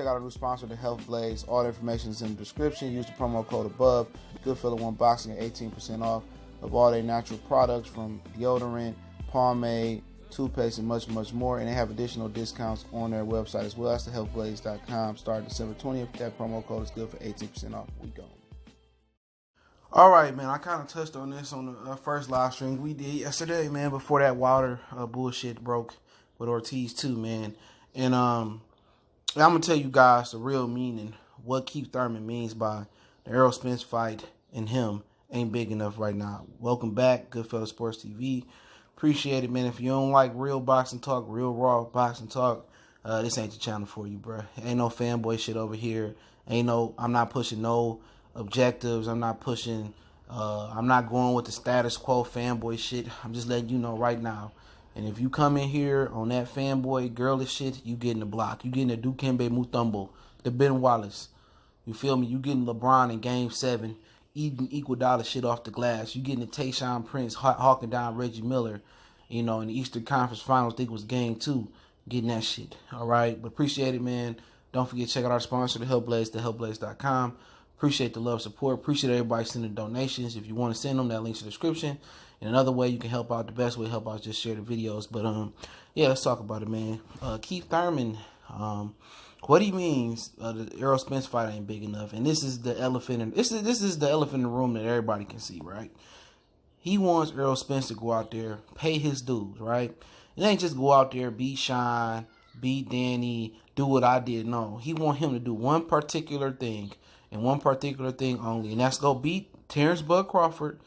check out our new sponsor, the Health Blaze. All the information is in the description. Use the promo code above. Goodfellow Unboxing at 18% off of all their natural products from deodorant, pomade, toothpaste, and much, much more. And they have additional discounts on their website as well. That's thehealthblaze.com. Starting December 20th. That promo code is good for 18% off. We go. All right, man. I kind of touched on this on the first live stream we did yesterday, man, before that Wilder bullshit broke with Ortiz too, man. And I'm going to tell you guys the real meaning, what Keith Thurman means by the Errol Spence fight and him ain't big enough right now. Welcome back, Goodfellow Sports TV. Appreciate it, man. If you don't like real boxing talk, real raw boxing talk, this ain't the channel for you, bro. Ain't no fanboy shit over here. I'm not pushing no objectives. I'm not pushing, I'm not going with the status quo fanboy shit. I'm just letting you know right now. And if you come in here on that fanboy girlish shit, you getting the block. You getting the Dukembe Mutombo, the Ben Wallace. You feel me? You getting LeBron in Game 7, eating Iguodala shit off the glass. You getting the Tayshaun Prince hawking down Reggie Miller, in the Eastern Conference Finals. I think it was Game 2. Getting that shit. All right? But appreciate it, man. Don't forget to check out our sponsor, The Health Blaze, thehealthblaze.com. Appreciate the love, support. Appreciate everybody sending donations. If you want to send them, that link's in the description. And another way you can help out, the best way to help out is just share the videos. But, yeah, let's talk about it, man. Keith Thurman, what he means, the Errol Spence fight ain't big enough. And this is the elephant in, this is the elephant in the room that everybody can see, right? He wants Errol Spence to go out there, pay his dues, right? It ain't just go out there, beat Sean, beat Danny, do what I did. No, he want him to do one particular thing and one particular thing only. And that's go beat Terrence Bud Crawford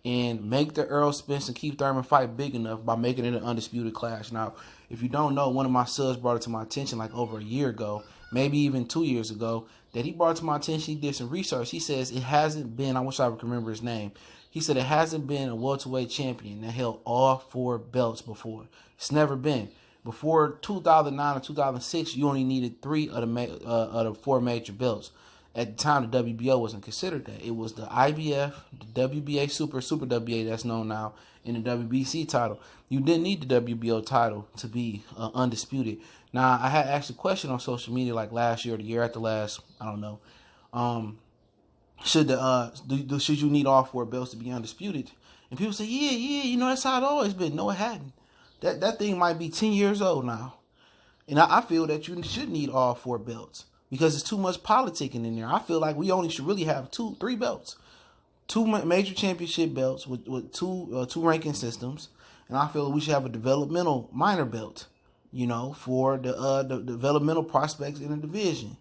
and make the Errol Spence and Keith Thurman fight big enough by making it an undisputed clash. Now, if you don't know, one of my subs brought it to my attention like over a year ago, maybe even 2 years ago, that he brought it to my attention. He did some research. He says it hasn't been, I wish I could remember his name. He said it hasn't been a welterweight champion that held all 4 belts before. It's never been. Before 2009 or 2006, you only needed 3 of the 4 major belts. At the time, the WBO wasn't considered that. It was the IBF, the WBA Super WBA that's known now, and the WBC title. You didn't need the WBO title to be undisputed. Now, I had asked a question on social media like last year or the year after last, I don't know. Should you need all 4 belts to be undisputed? And people say, yeah, that's how it always been. No, it hadn't. That thing might be 10 years old now. And I feel that you should need all 4 belts because there's too much politicking in there. I feel like we only should really have 3 belts. 2 major championship belts with two ranking systems. And I feel like we should have a developmental minor belt, for the developmental prospects in the division.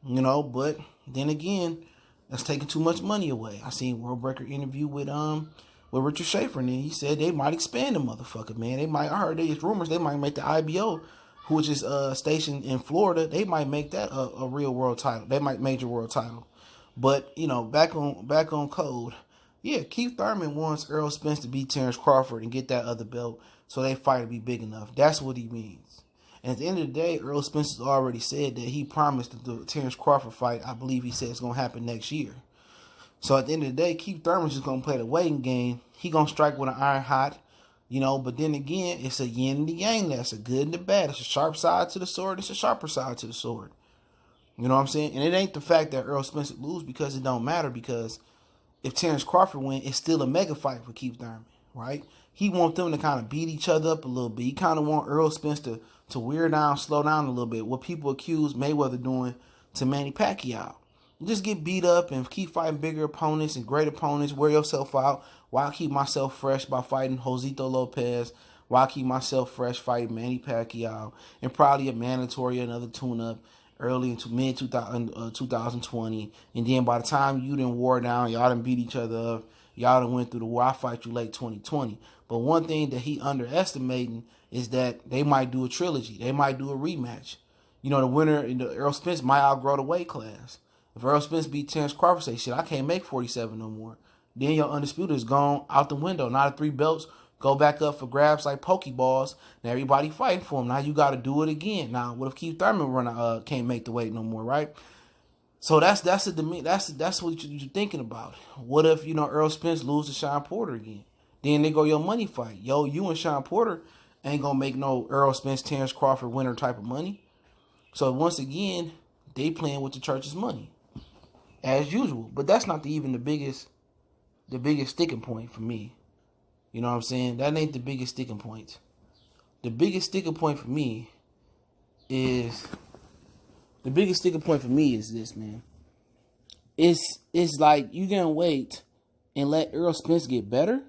But then again, that's taking too much money away. I seen World Breaker interview with Richard Schaefer, and he said they might expand the motherfucker, man. I heard there's rumors they might make the IBO, which is stationed in Florida, they might make that a real world title. They might major world title. But, back on code, yeah, Keith Thurman wants Errol Spence to beat Terrence Crawford and get that other belt so they fight to be big enough. That's what he means. And at the end of the day, Errol Spence has already said that he promised that the Terrence Crawford fight, I believe he said it's going to happen next year. So at the end of the day, Keith Thurman's just going to play the waiting game. He going to strike with an iron hot, but then again, it's a yin and the yang. That's a good and the bad. It's a sharp side to the sword. It's a sharper side to the sword. You know what I'm saying? And it ain't the fact that Errol Spence lose because it don't matter, because if Terrence Crawford win, it's still a mega fight for Keith Thurman, right? He wants them to kind of beat each other up a little bit. He kind of want Errol Spence to wear down, slow down a little bit. What people accuse Mayweather doing to Manny Pacquiao. You just get beat up and keep fighting bigger opponents and great opponents. Wear yourself out. While I keep myself fresh by fighting Josito Lopez. While I keep myself fresh fighting Manny Pacquiao. And probably a mandatory, another tune-up early into mid-2020. And then by the time you done wore down, y'all done beat each other up. Y'all done went through the war. I fight you late 2020. But one thing that he underestimating is that they might do a trilogy. They might do a rematch. The winner, Errol Spence might outgrow the weight class. If Errol Spence beat Terrence Crawford, say, shit, I can't make 47 no more. Then your undisputed is gone out the window. Now the 3 belts go back up for grabs like Pokeballs. Now everybody fighting for him. Now you got to do it again. Now what if Keith Thurman can't make the weight no more, right? So that's what you're thinking about. What if Errol Spence lose to Sean Porter again? Then they go your money fight. You and Sean Porter ain't gonna make no Errol Spence Terrence Crawford winner type of money. So once again, they playing with the church's money, as usual. But that's not even the biggest sticking point for me. You know what I'm saying? That ain't the biggest sticking point. The biggest sticking point for me is this, man. It's like you gonna wait and let Errol Spence get better?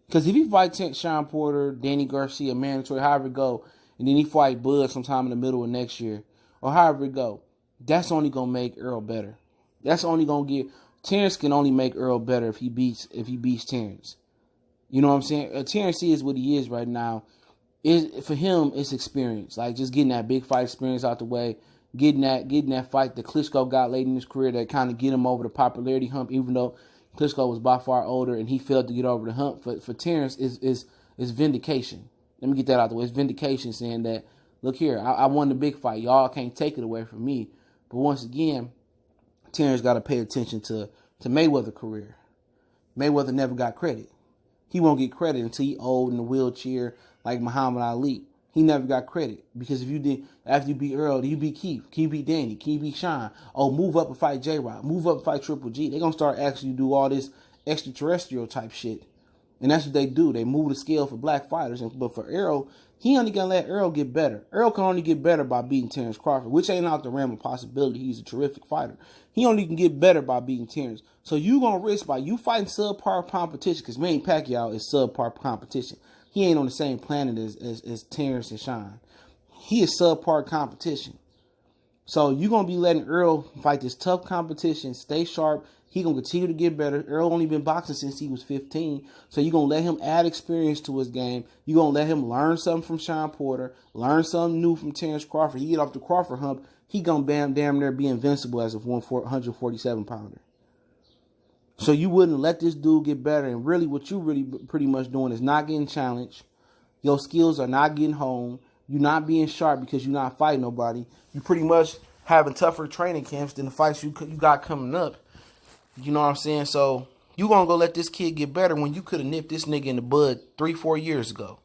Because if he fight Sean Porter, Danny Garcia, mandatory, however it go, and then he fight Bud sometime in the middle of next year, or however it go, that's only gonna make Errol better. That's only gonna get Terrence can only make Errol better if he beats Terrence. You know what I'm saying? Terrence is what he is right now. For him, it's experience. Like just getting that big fight experience out the way, getting that fight that Klitschko got late in his career that kind of get him over the popularity hump, even though Klitschko was by far older and he failed to get over the hump. For Terrence is vindication. Let me get that out the way. It's vindication saying that, look here, I won the big fight. Y'all can't take it away from me. But once again, Terrence got to pay attention to Mayweather's career. Mayweather never got credit. He won't get credit until he old in the wheelchair like Muhammad Ali. He never got credit because if you did, after you beat Errol, you beat Keith, Keith beat Danny, Keith beat Sean. Oh, move up and fight J-Rock, move up and fight Triple G. They're going to start asking you to do all this extraterrestrial type shit. And that's what they do. They move the scale for black fighters. But for Errol, he only going to let Errol get better. Errol can only get better by beating Terrence Crawford, which ain't out the realm of possibility. He's a terrific fighter. He only can get better by beating Terrence. So you going to risk by you fighting subpar competition, because Manny Pacquiao is subpar competition. He ain't on the same planet as Terrence and Sean. He is subpar competition. So you're going to be letting Errol fight this tough competition, stay sharp. He going to continue to get better. Errol only been boxing since he was 15. So you're going to let him add experience to his game. You're going to let him learn something from Sean Porter, learn something new from Terrence Crawford. He get off the Crawford hump, he going to damn near be invincible as a 147-pounder. So you wouldn't let this dude get better. And really what you really pretty much doing is not getting challenged. Your skills are not getting home. You're not being sharp because you're not fighting nobody. You pretty much having tougher training camps than the fights you got coming up. You know what I'm saying? So you going to go let this kid get better when you could have nipped this nigga in the bud 3-4 years ago.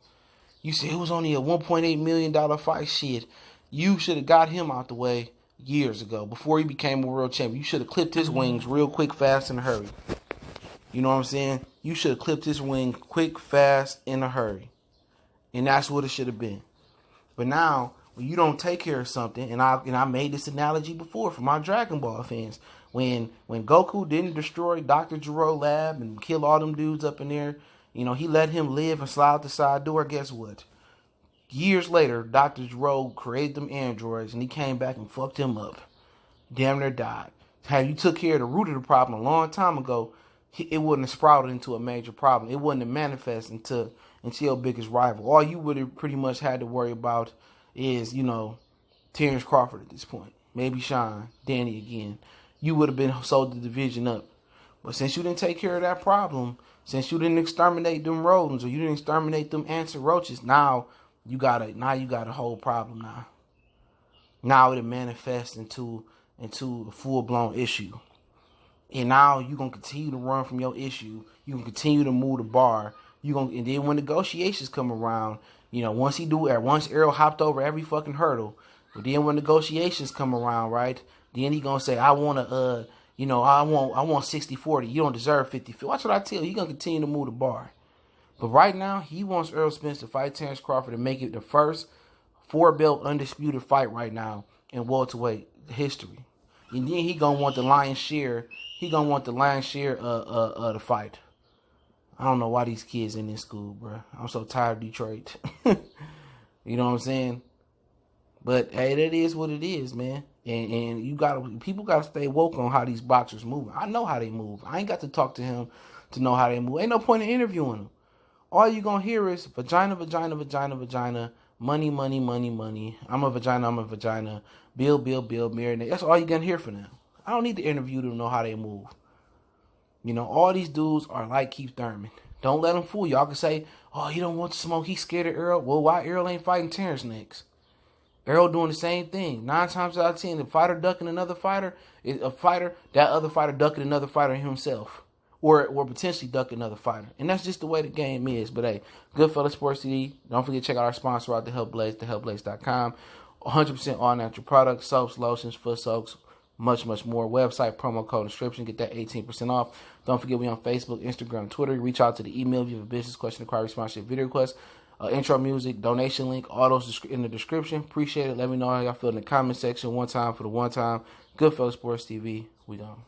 You said it was only a $1.8 million fight. Shit. You should have got him out the way years ago before he became a world champion. You should have clipped his wings real quick, fast, in a hurry. You know what I'm saying? You should have clipped his wing quick, fast, in a hurry. And that's what it should have been. But now, when you don't take care of something, and I made this analogy before for my Dragon Ball fans. When Goku didn't destroy Dr. Gero lab and kill all them dudes up in there, you know, he let him live and slide out the side door. Guess what? Years later, Dr. Gero created them androids, and he came back and fucked him up. Damn near died. Had you took care of the root of the problem a long time ago, it wouldn't have sprouted into a major problem. It wouldn't have manifested into your biggest rival. All you would have pretty much had to worry about is, you know, Terrence Crawford at this point. Maybe Sean, Danny again. You would have been sold the division up. But since you didn't take care of that problem, since you didn't exterminate them rodents or you didn't exterminate them ants and roaches, now you got a whole problem now. Now it manifests into a full-blown issue. And now you're going to continue to run from your issue. You can continue to move the bar. And then when negotiations come around, you know, once Errol hopped over every fucking hurdle, but then when negotiations come around, right, then he gonna say, I want 60-40. You don't deserve 50-50. Watch what I tell you. He gonna continue to move the bar. But right now, he wants Errol Spence to fight Terrence Crawford and make it the first 4-belt undisputed fight right now in welterweight history. And then he gonna want the lion's share. He gonna want the lion's share of the fight. I don't know why these kids in this school, bro. I'm so tired of Detroit. You know what I'm saying? But hey, that is what it is, man. And people gotta stay woke on how these boxers move. I know how they move. I ain't got to talk to him to know how they move. Ain't no point in interviewing him. All you gonna hear is vagina, vagina, vagina, vagina, money, money, money, money. I'm a vagina. Bill, married. That's all you gonna hear from them. I don't need to interview them to know how they move. You know, all these dudes are like Keith Thurman. Don't let them fool you. Y'all can say, oh, he don't want to smoke. He's scared of Errol. Well, why Errol ain't fighting Terrence next? Errol doing the same thing. 9 times out of 10, the fighter ducking another fighter is a fighter. That other fighter ducking another fighter himself. Or potentially ducking another fighter. And that's just the way the game is. But hey, Goodfellas Sports TV. Don't forget to check out our sponsor out, The Help Blaze, thehelpblaze.com. 100% all natural products, soaps, lotions, foot soaks, much more. Website, promo code, description, get that 18% off. Don't forget, we on Facebook, Instagram, Twitter. Reach out to the email if you have a business question, inquiry, sponsorship, video request, intro music, donation link, all those in the description. Appreciate it. Let me know how y'all feel in the comment section. One time for the one time. Goodfellas Sports TV. We gone.